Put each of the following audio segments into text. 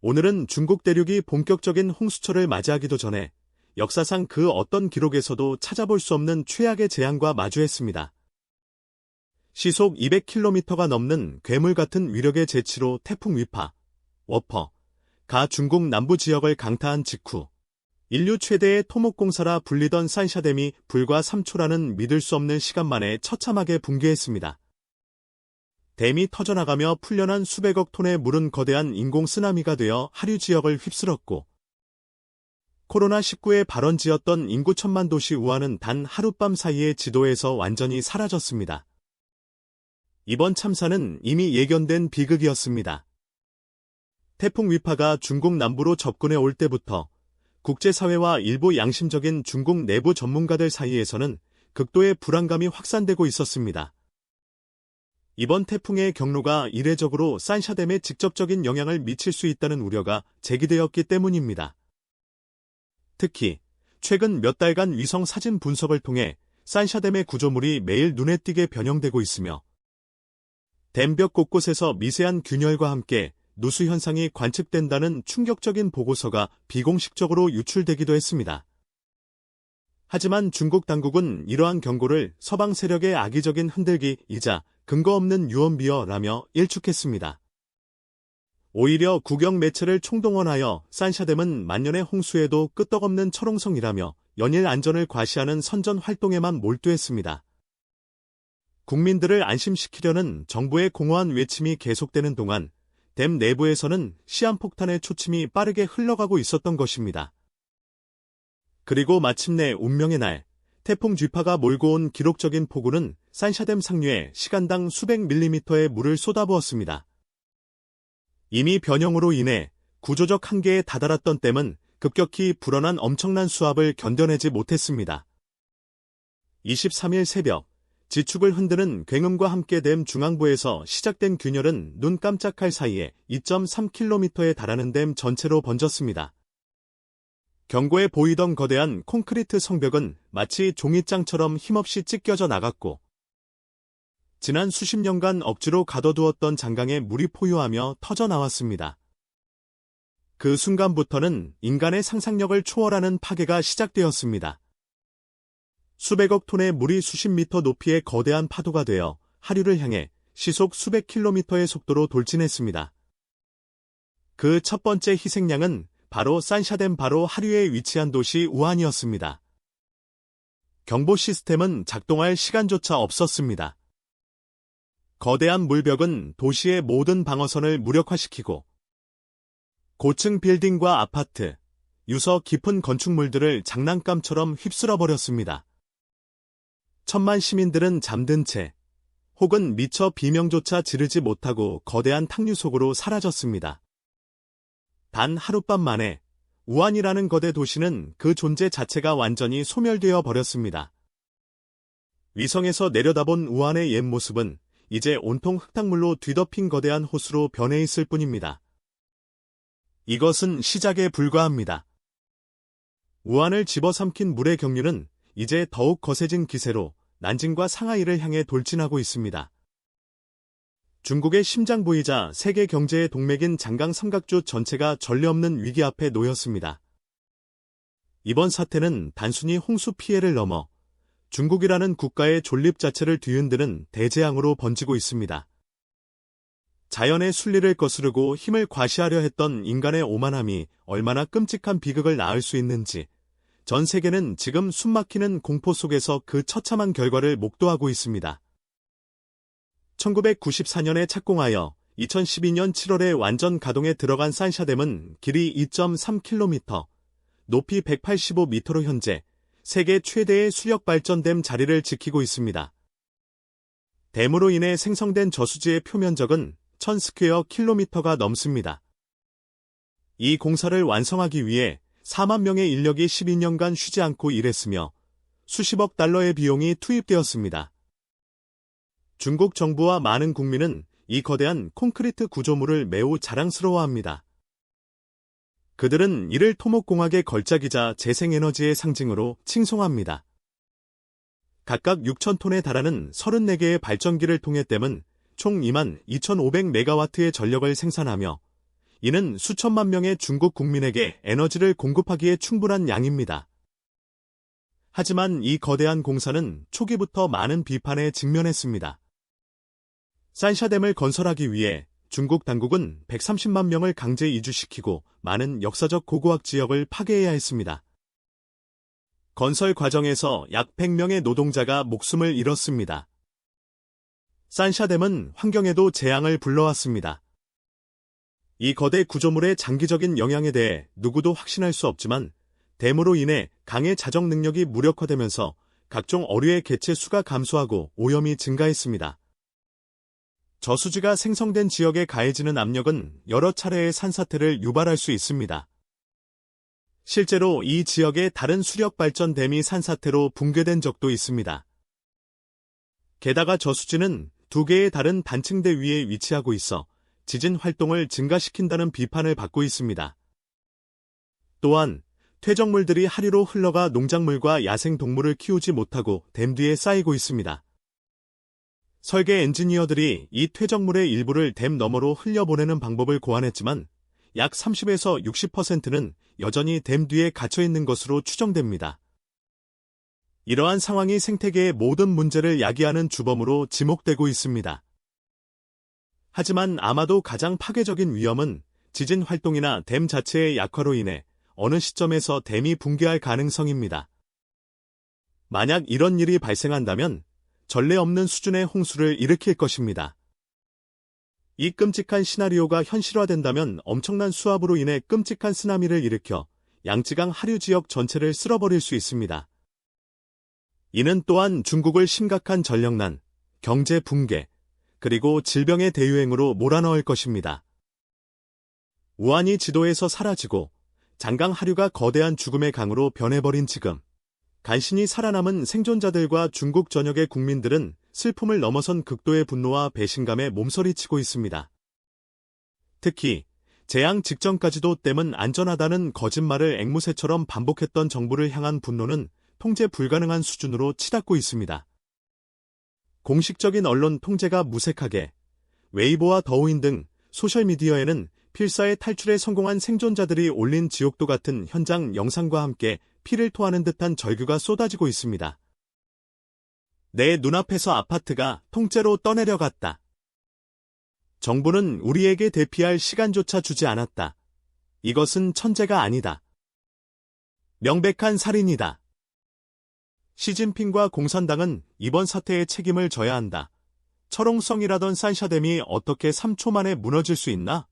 오늘은 중국 대륙이 본격적인 홍수철을 맞이하기도 전에 역사상 그 어떤 기록에서도 찾아볼 수 없는 최악의 재앙과 마주했습니다. 시속 200km가 넘는 괴물 같은 위력의 제치로 태풍 위파, 워퍼가 중국 남부 지역을 강타한 직후 인류 최대의 토목공사라 불리던 산샤댐이 불과 3초라는 믿을 수 없는 시간 만에 처참하게 붕괴했습니다. 댐이 터져나가며 풀려난 수백억 톤의 물은 거대한 인공 쓰나미가 되어 하류 지역을 휩쓸었고 코로나19의 발원지였던 인구 1000만 도시 우한은 단 하룻밤 사이에 지도에서 완전히 사라졌습니다. 이번 참사는 이미 예견된 비극이었습니다. 태풍 위파가 중국 남부로 접근해 올 때부터 국제사회와 일부 양심적인 중국 내부 전문가들 사이에서는 극도의 불안감이 확산되고 있었습니다. 이번 태풍의 경로가 이례적으로 산샤댐에 직접적인 영향을 미칠 수 있다는 우려가 제기되었기 때문입니다. 특히 최근 몇 달간 위성 사진 분석을 통해 산샤댐의 구조물이 매일 눈에 띄게 변형되고 있으며 댐벽 곳곳에서 미세한 균열과 함께 누수 현상이 관측된다는 충격적인 보고서가 비공식적으로 유출되기도 했습니다. 하지만 중국 당국은 이러한 경고를 서방 세력의 악의적인 흔들기이자 근거 없는 유언비어라며 일축했습니다. 오히려 국영 매체를 총동원하여 산샤댐은 만년의 홍수에도 끄떡없는 철옹성이라며 연일 안전을 과시하는 선전 활동에만 몰두했습니다. 국민들을 안심시키려는 정부의 공허한 외침이 계속되는 동안 댐 내부에서는 시한폭탄의 초침이 빠르게 흘러가고 있었던 것입니다. 그리고 마침내 운명의 날, 태풍 쥐파가 몰고 온 기록적인 폭우는 산샤댐 상류에 시간당 수백 밀리미터의 물을 쏟아부었습니다. 이미 변형으로 인해 구조적 한계에 다다랐던 댐은 급격히 불어난 엄청난 수압을 견뎌내지 못했습니다. 23일 새벽, 지축을 흔드는 굉음과 함께 댐 중앙부에서 시작된 균열은 눈 깜짝할 사이에 2.3km에 달하는 댐 전체로 번졌습니다. 경고에 보이던 거대한 콘크리트 성벽은 마치 종이장처럼 힘없이 찢겨져 나갔고 지난 수십 년간 억지로 가둬두었던 장강에 물이 포효하며 터져나왔습니다. 그 순간부터는 인간의 상상력을 초월하는 파괴가 시작되었습니다. 수백억 톤의 물이 수십 미터 높이의 거대한 파도가 되어 하류를 향해 시속 수백 킬로미터의 속도로 돌진했습니다. 그 첫 번째 희생양은 바로 산샤댐 바로 하류에 위치한 도시 우한이었습니다. 경보 시스템은 작동할 시간조차 없었습니다. 거대한 물벽은 도시의 모든 방어선을 무력화시키고 고층 빌딩과 아파트, 유서 깊은 건축물들을 장난감처럼 휩쓸어버렸습니다. 천만 시민들은 잠든 채 혹은 미처 비명조차 지르지 못하고 거대한 탕류 속으로 사라졌습니다. 단 하룻밤 만에 우한이라는 거대 도시는 그 존재 자체가 완전히 소멸되어 버렸습니다. 위성에서 내려다본 우한의 옛 모습은 이제 온통 흙탕물로 뒤덮인 거대한 호수로 변해 있을 뿐입니다. 이것은 시작에 불과합니다. 우한을 집어삼킨 물의 경류는 이제 더욱 거세진 기세로 난징과 상하이를 향해 돌진하고 있습니다. 중국의 심장부이자 세계 경제의 동맥인 장강 삼각주 전체가 전례 없는 위기 앞에 놓였습니다. 이번 사태는 단순히 홍수 피해를 넘어 중국이라는 국가의 존립 자체를 뒤흔드는 대재앙으로 번지고 있습니다. 자연의 순리를 거스르고 힘을 과시하려 했던 인간의 오만함이 얼마나 끔찍한 비극을 낳을 수 있는지 전 세계는 지금 숨막히는 공포 속에서 그 처참한 결과를 목도하고 있습니다. 1994년에 착공하여 2012년 7월에 완전 가동에 들어간 산샤댐은 길이 2.3km, 높이 185m로 현재 세계 최대의 수력 발전댐 자리를 지키고 있습니다. 댐으로 인해 생성된 저수지의 표면적은 1000스퀘어 킬로미터가 넘습니다. 이 공사를 완성하기 위해 4만 명의 인력이 12년간 쉬지 않고 일했으며 수십억 달러의 비용이 투입되었습니다. 중국 정부와 많은 국민은 이 거대한 콘크리트 구조물을 매우 자랑스러워합니다. 그들은 이를 토목공학의 걸작이자 재생에너지의 상징으로 칭송합니다. 각각 6,000톤에 달하는 34개의 발전기를 통해 댐은 총 22,500메가와트의 전력을 생산하며 이는 수천만 명의 중국 국민에게 에너지를 공급하기에 충분한 양입니다. 하지만 이 거대한 공사는 초기부터 많은 비판에 직면했습니다. 산샤댐을 건설하기 위해 중국 당국은 130만 명을 강제 이주시키고 많은 역사적 고고학 지역을 파괴해야 했습니다. 건설 과정에서 약 100명의 노동자가 목숨을 잃었습니다. 산샤댐은 환경에도 재앙을 불러왔습니다. 이 거대 구조물의 장기적인 영향에 대해 누구도 확신할 수 없지만 댐으로 인해 강의 자정 능력이 무력화되면서 각종 어류의 개체 수가 감소하고 오염이 증가했습니다. 저수지가 생성된 지역에 가해지는 압력은 여러 차례의 산사태를 유발할 수 있습니다. 실제로 이 지역의 다른 수력발전댐이 산사태로 붕괴된 적도 있습니다. 게다가 저수지는 두 개의 다른 단층대 위에 위치하고 있어 지진 활동을 증가시킨다는 비판을 받고 있습니다. 또한 퇴적물들이 하류로 흘러가 농작물과 야생동물을 키우지 못하고 댐 뒤에 쌓이고 있습니다. 설계 엔지니어들이 이 퇴적물의 일부를 댐 너머로 흘려보내는 방법을 고안했지만 약 30에서 60%는 여전히 댐 뒤에 갇혀있는 것으로 추정됩니다. 이러한 상황이 생태계의 모든 문제를 야기하는 주범으로 지목되고 있습니다. 하지만 아마도 가장 파괴적인 위험은 지진 활동이나 댐 자체의 약화로 인해 어느 시점에서 댐이 붕괴할 가능성입니다. 만약 이런 일이 발생한다면 전례 없는 수준의 홍수를 일으킬 것입니다. 이 끔찍한 시나리오가 현실화된다면 엄청난 수압으로 인해 끔찍한 쓰나미를 일으켜 양쯔강 하류 지역 전체를 쓸어버릴 수 있습니다. 이는 또한 중국을 심각한 전력난, 경제 붕괴, 그리고 질병의 대유행으로 몰아넣을 것입니다. 우한이 지도에서 사라지고 장강 하류가 거대한 죽음의 강으로 변해버린 지금, 간신히 살아남은 생존자들과 중국 전역의 국민들은 슬픔을 넘어선 극도의 분노와 배신감에 몸서리치고 있습니다. 특히 재앙 직전까지도 댐은 안전하다는 거짓말을 앵무새처럼 반복했던 정부를 향한 분노는 통제 불가능한 수준으로 치닫고 있습니다. 공식적인 언론 통제가 무색하게 웨이보와 더우인 등 소셜미디어에는 필사의 탈출에 성공한 생존자들이 올린 지옥도 같은 현장 영상과 함께 피를 토하는 듯한 절규가 쏟아지고 있습니다. 내 눈앞에서 아파트가 통째로 떠내려갔다. 정부는 우리에게 대피할 시간조차 주지 않았다. 이것은 천재가 아니다. 명백한 살인이다. 시진핑과 공산당은 이번 사태의 책임을 져야 한다. 철옹성이라던 산샤댐이 어떻게 3초 만에 무너질 수 있나?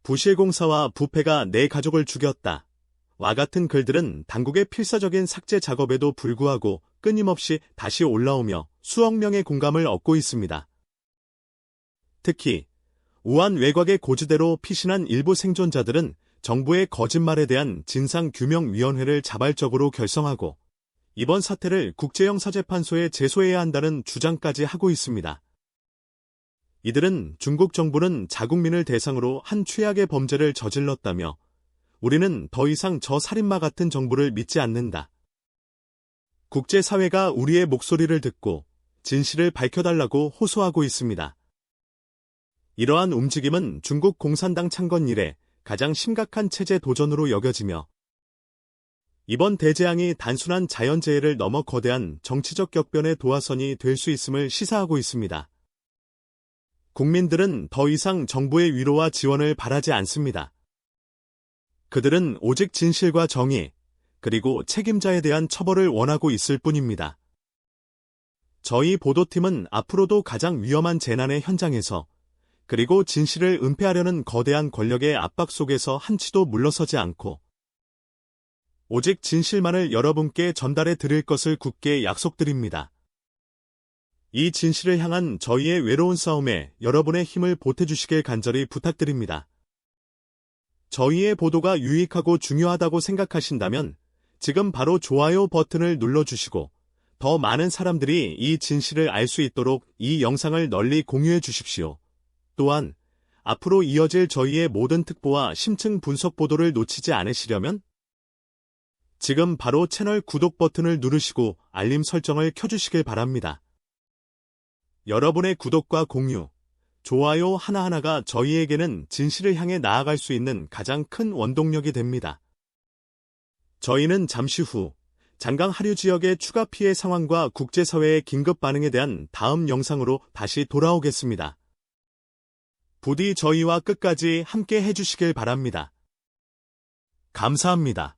부실공사와 부패가 내 가족을 죽였다. 와 같은 글들은 당국의 필사적인 삭제 작업에도 불구하고 끊임없이 다시 올라오며 수억 명의 공감을 얻고 있습니다. 특히 우한 외곽의 고지대로 피신한 일부 생존자들은 정부의 거짓말에 대한 진상규명위원회를 자발적으로 결성하고 이번 사태를 국제형사재판소에 제소해야 한다는 주장까지 하고 있습니다. 이들은 중국 정부는 자국민을 대상으로 한 최악의 범죄를 저질렀다며 우리는 더 이상 저 살인마 같은 정부를 믿지 않는다. 국제사회가 우리의 목소리를 듣고 진실을 밝혀달라고 호소하고 있습니다. 이러한 움직임은 중국 공산당 창건 이래 가장 심각한 체제 도전으로 여겨지며 이번 대재앙이 단순한 자연재해를 넘어 거대한 정치적 격변의 도화선이 될 수 있음을 시사하고 있습니다. 국민들은 더 이상 정부의 위로와 지원을 바라지 않습니다. 그들은 오직 진실과 정의, 그리고 책임자에 대한 처벌을 원하고 있을 뿐입니다. 저희 보도팀은 앞으로도 가장 위험한 재난의 현장에서 그리고 진실을 은폐하려는 거대한 권력의 압박 속에서 한치도 물러서지 않고 오직 진실만을 여러분께 전달해 드릴 것을 굳게 약속드립니다. 이 진실을 향한 저희의 외로운 싸움에 여러분의 힘을 보태주시길 간절히 부탁드립니다. 저희의 보도가 유익하고 중요하다고 생각하신다면 지금 바로 좋아요 버튼을 눌러주시고 더 많은 사람들이 이 진실을 알 수 있도록 이 영상을 널리 공유해 주십시오. 또한 앞으로 이어질 저희의 모든 특보와 심층 분석 보도를 놓치지 않으시려면 지금 바로 채널 구독 버튼을 누르시고 알림 설정을 켜주시길 바랍니다. 여러분의 구독과 공유, 좋아요 하나하나가 저희에게는 진실을 향해 나아갈 수 있는 가장 큰 원동력이 됩니다. 저희는 잠시 후 장강 하류 지역의 추가 피해 상황과 국제사회의 긴급 반응에 대한 다음 영상으로 다시 돌아오겠습니다. 부디 저희와 끝까지 함께 해주시길 바랍니다. 감사합니다.